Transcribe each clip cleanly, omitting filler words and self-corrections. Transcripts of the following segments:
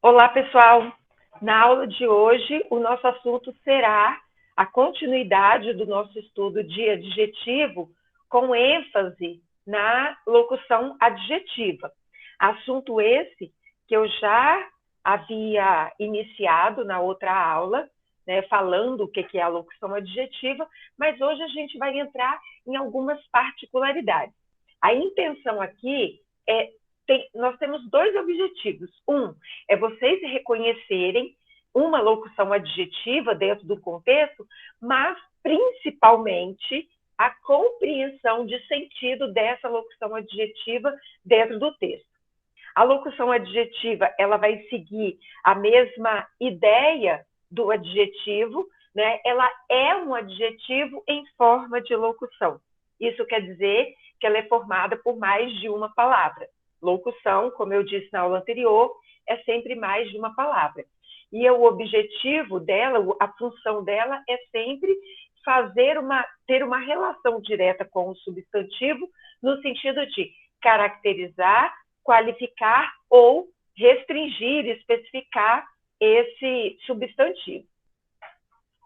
Olá, pessoal! Na aula de hoje, o nosso assunto será a continuidade do nosso estudo de adjetivo com ênfase na locução adjetiva. Assunto esse que eu já havia iniciado na outra aula, falando o que é a locução adjetiva, mas hoje a gente vai entrar em algumas particularidades. A intenção aqui é nós temos dois objetivos. Um é vocês reconhecerem uma locução adjetiva dentro do contexto, mas principalmente a compreensão de sentido dessa locução adjetiva dentro do texto. A locução adjetiva, ela vai seguir a mesma ideia do adjetivo, né? Ela é um adjetivo em forma de locução. Isso quer dizer que ela é formada por mais de uma palavra. Locução, como eu disse na aula anterior, é sempre mais de uma palavra. E o objetivo dela, a função dela é sempre ter uma relação direta com o substantivo, no sentido de caracterizar, qualificar ou restringir, especificar esse substantivo.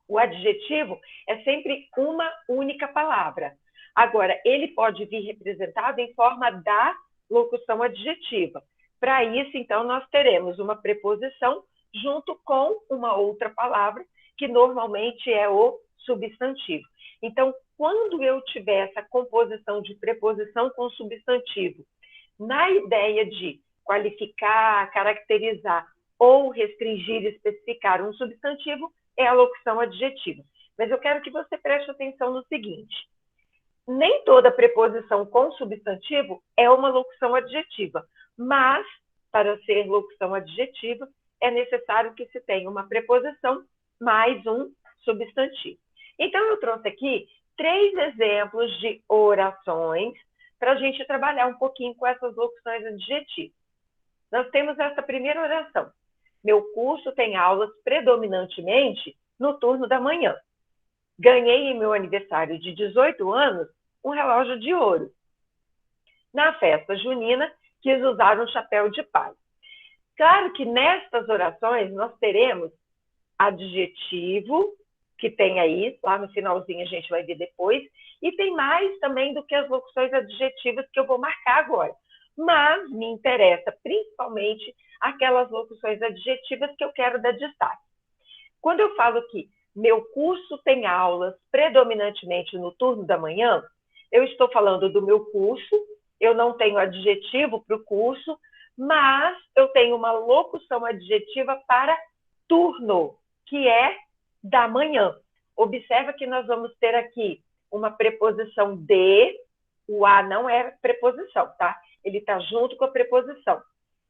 O adjetivo é sempre uma única palavra. Agora, ele pode vir representado em forma da locução adjetiva. Para isso, então, nós teremos uma preposição junto com uma outra palavra, que normalmente é o substantivo. Então, quando eu tiver essa composição de preposição com substantivo, na ideia de qualificar, caracterizar ou restringir, especificar um substantivo, é a locução adjetiva. Mas eu quero que você preste atenção no seguinte: nem toda preposição com substantivo é uma locução adjetiva, mas, para ser locução adjetiva, é necessário que se tenha uma preposição mais um substantivo. Então, eu trouxe aqui 3 exemplos de orações para a gente trabalhar um pouquinho com essas locuções adjetivas. Nós temos essa primeira oração. Meu curso tem aulas predominantemente no turno da manhã. Ganhei em meu aniversário de 18 anos um relógio de ouro. Na festa junina, quis usar um chapéu de palha. Claro que nestas orações nós teremos adjetivo, que tem aí, lá no finalzinho a gente vai ver depois, e tem mais também do que as locuções adjetivas que eu vou marcar agora. Mas me interessa principalmente aquelas locuções adjetivas que eu quero dar destaque. Quando eu falo que meu curso tem aulas predominantemente no turno da manhã, eu estou falando do meu curso, eu não tenho adjetivo para o curso, mas eu tenho uma locução adjetiva para turno, que é da manhã. Observa que nós vamos ter aqui uma preposição de, o a não é preposição, tá? Ele está junto com a preposição.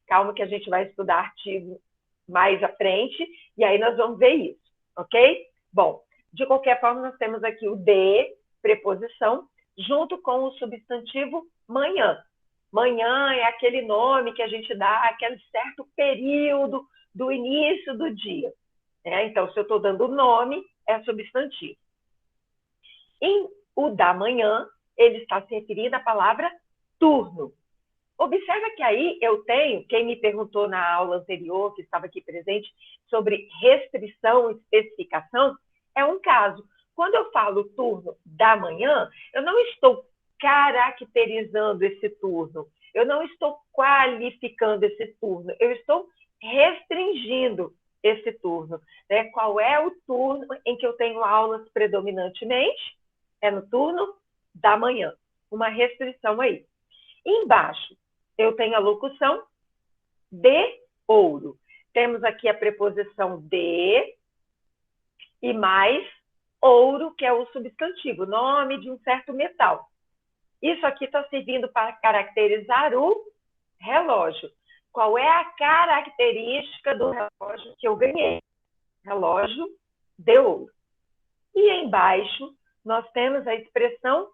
Calma que a gente vai estudar artigo mais à frente, e aí nós vamos ver isso, ok? Bom, de qualquer forma, nós temos aqui o de, preposição, junto com o substantivo manhã. Manhã é aquele nome que a gente dá aquele certo período do início do dia. Então, se eu estou dando o nome, é substantivo. E o da manhã, ele está se referindo à palavra turno. Observa que aí eu tenho, quem me perguntou na aula anterior, que estava aqui presente, sobre restrição e especificação, é um caso. Quando eu falo turno da manhã, eu não estou caracterizando esse turno, eu não estou qualificando esse turno, eu estou restringindo esse turno. Qual é o turno em que eu tenho aulas predominantemente? É no turno da manhã. Uma restrição aí. Embaixo, eu tenho a locução de ouro. Temos aqui a preposição de e mais ouro, que é o substantivo, nome de um certo metal. Isso aqui está servindo para caracterizar o relógio. Qual é a característica do relógio que eu ganhei? Relógio de ouro. E embaixo, nós temos a expressão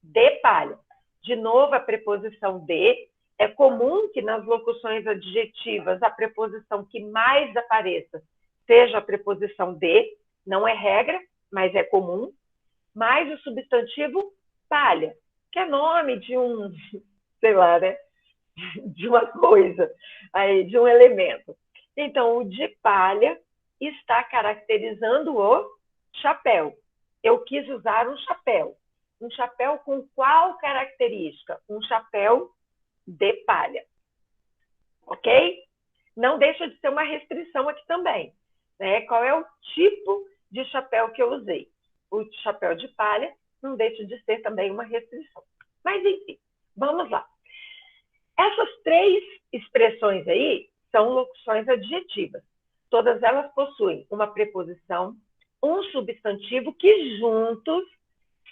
de palha. De novo, a preposição de. É comum que nas locuções adjetivas a preposição que mais apareça seja a preposição de. Não é regra, mas é comum. Mais o substantivo palha, que é nome de sei lá, de uma coisa, de um elemento. Então, o de palha está caracterizando o chapéu. Eu quis usar um chapéu. Um chapéu com qual característica? Um chapéu de palha. Ok? Não deixa de ser uma restrição aqui também. Né? Qual é o tipo de chapéu que eu usei? O chapéu de palha não deixa de ser também uma restrição. Mas, enfim, vamos lá. Essas três expressões aí são locuções adjetivas. Todas elas possuem uma preposição, um substantivo que juntos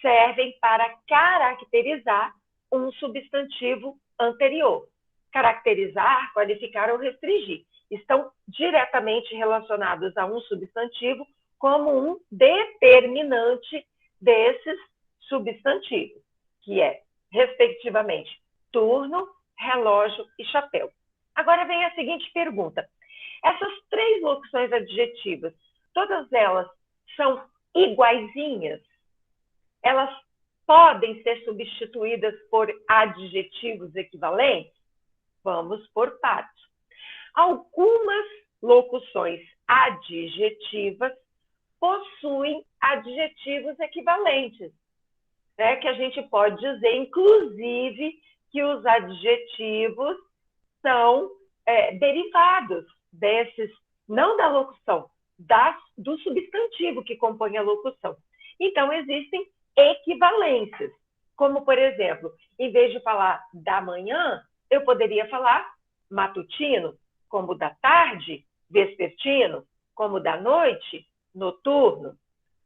servem para caracterizar um substantivo anterior. Caracterizar, qualificar ou restringir. Estão diretamente relacionados a um substantivo como um determinante desses substantivos, que é, respectivamente, turno, relógio e chapéu. Agora vem a seguinte pergunta. Essas três locuções adjetivas, todas elas são iguaizinhas? Elas podem ser substituídas por adjetivos equivalentes? Vamos por partes. Algumas locuções adjetivas possuem adjetivos equivalentes, né? Que a gente pode dizer, inclusive, que os adjetivos são derivados desses, não da locução, do substantivo que compõe a locução. Então, existem equivalências, como, por exemplo, em vez de falar da manhã, eu poderia falar matutino, como da tarde, vespertino, como da noite, noturno.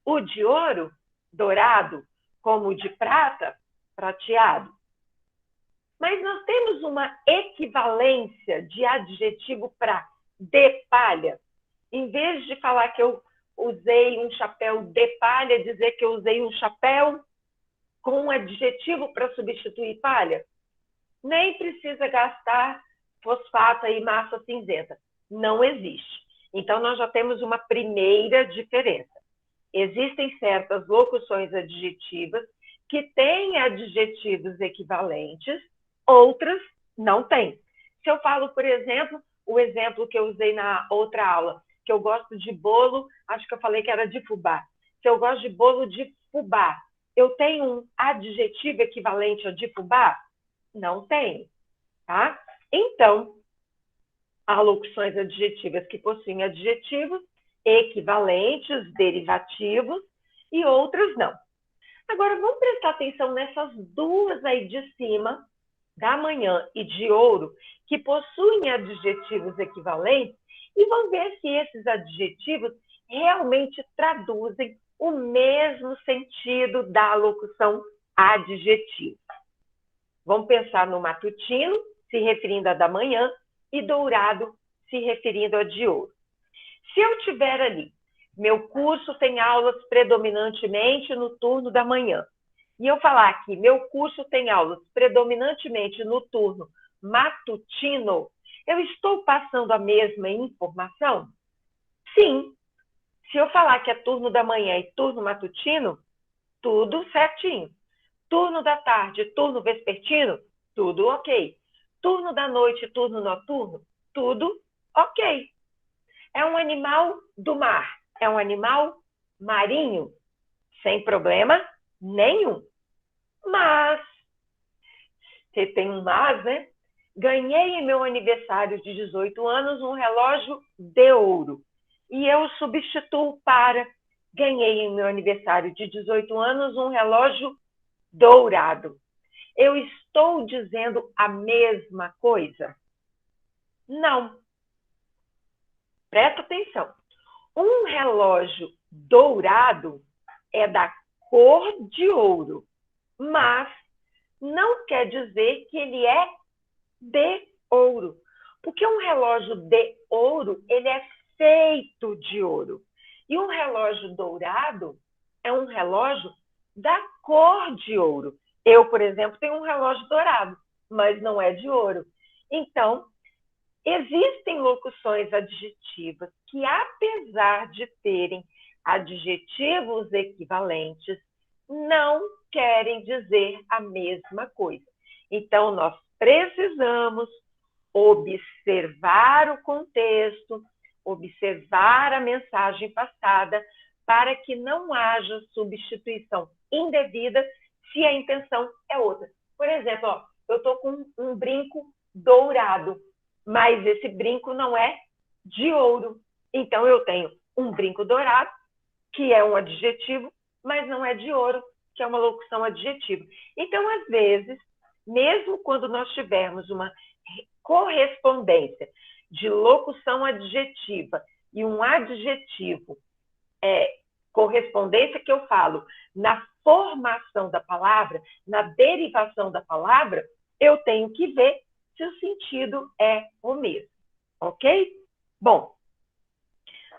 O de ouro, dourado, como o de prata, prateado. Mas nós temos uma equivalência de adjetivo para de palha. Em vez de falar que eu usei um chapéu de palha, dizer que eu usei um chapéu com um adjetivo para substituir palha, nem precisa gastar fosfato e massa cinzenta. Não existe. Então, nós já temos uma primeira diferença. Existem certas locuções adjetivas que têm adjetivos equivalentes, outras não têm. Se eu falo, por exemplo, o exemplo que eu usei na outra aula, que eu gosto de bolo, acho que eu falei que era de fubá. Se eu gosto de bolo de fubá, eu tenho um adjetivo equivalente ao de fubá? Não tenho, tá? Então, há locuções adjetivas que possuem adjetivos equivalentes, derivativos, e outras não. Agora, vamos prestar atenção nessas duas aí de cima, da manhã e de ouro, que possuem adjetivos equivalentes, e vamos ver se esses adjetivos realmente traduzem o mesmo sentido da locução adjetiva. Vamos pensar no matutino, se referindo a da manhã, e dourado, se referindo a de ouro. Se eu tiver ali, meu curso tem aulas predominantemente no turno da manhã, e eu falar que meu curso tem aulas predominantemente no turno matutino, eu estou passando a mesma informação? Sim. Se eu falar que é turno da manhã e turno matutino, tudo certinho. Turno da tarde, turno vespertino, tudo ok. Turno da noite, turno noturno, tudo ok. É um animal do mar, é um animal marinho, sem problema nenhum. Mas, você tem um mas, né? Ganhei em meu aniversário de 18 anos um relógio de ouro. E eu substituo para ganhei em meu aniversário de 18 anos um relógio dourado. Eu estou dizendo a mesma coisa? Não. Presta atenção. Um relógio dourado é da cor de ouro, mas não quer dizer que ele é de ouro. Porque um relógio de ouro, ele é feito de ouro. E um relógio dourado é um relógio da cor de ouro. Eu, por exemplo, tenho um relógio dourado, mas não é de ouro. Então, existem locuções adjetivas que, apesar de terem adjetivos equivalentes, não querem dizer a mesma coisa. Então, nós precisamos observar o contexto, observar a mensagem passada, para que não haja substituição indevida se a intenção é outra. Por exemplo, ó, eu estou com um brinco dourado, mas esse brinco não é de ouro. Então, eu tenho um brinco dourado, que é um adjetivo, mas não é de ouro, que é uma locução adjetiva. Então, às vezes, mesmo quando nós tivermos uma correspondência de locução adjetiva e um adjetivo, correspondência que eu falo na formação da palavra, na derivação da palavra, eu tenho que ver se o sentido é o mesmo, ok? Bom,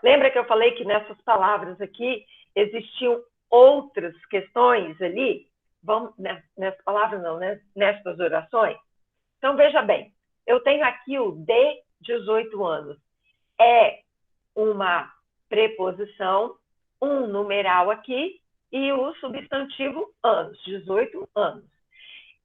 lembra que eu falei que nessas palavras aqui existiam outras questões ali? Vamos, nessas palavras não, né? Nessas orações? Então, veja bem, eu tenho aqui o de 18 anos. É uma preposição, um numeral aqui e o substantivo anos, 18 anos.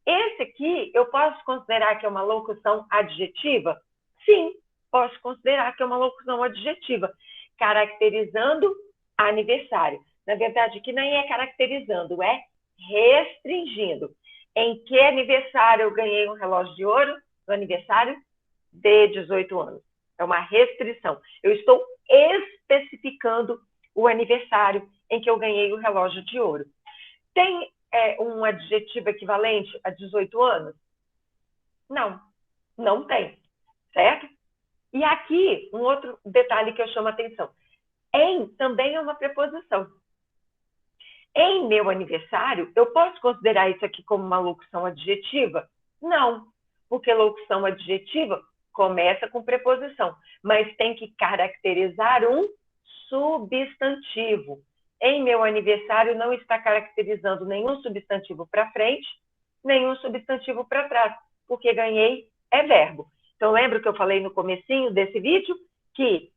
Esse aqui, eu posso considerar que é uma locução adjetiva? Sim, posso considerar que é uma locução adjetiva, caracterizando aniversário. Na verdade, aqui nem é caracterizando, é restringindo. Em que aniversário eu ganhei um relógio de ouro? No aniversário de 18 anos. É uma restrição. Eu estou especificando o aniversário em que eu ganhei o relógio de ouro. Tem um adjetivo equivalente a 18 anos? Não, não tem, certo? E aqui, um outro detalhe que eu chamo a atenção. Em também é uma preposição. Em meu aniversário, eu posso considerar isso aqui como uma locução adjetiva? Não, porque locução adjetiva começa com preposição, mas tem que caracterizar um substantivo. Em meu aniversário não está caracterizando nenhum substantivo para frente, nenhum substantivo para trás, porque ganhei é verbo. Então, lembra que eu falei no comecinho desse vídeo que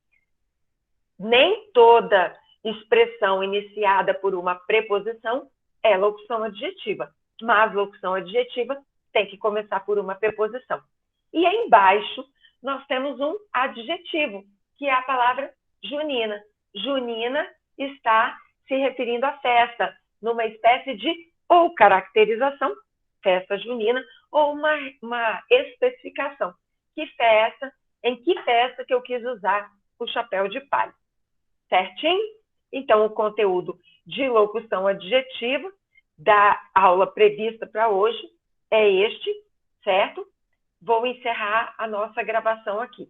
nem toda expressão iniciada por uma preposição é locução adjetiva, mas locução adjetiva tem que começar por uma preposição. E aí embaixo nós temos um adjetivo, que é a palavra junina. Junina está se referindo à festa, numa espécie de ou caracterização, festa junina, ou uma especificação. Que festa, em que festa que eu quis usar o chapéu de palha. Certinho? Então, o conteúdo de locução adjetiva da aula prevista para hoje é este, certo? Vou encerrar a nossa gravação aqui.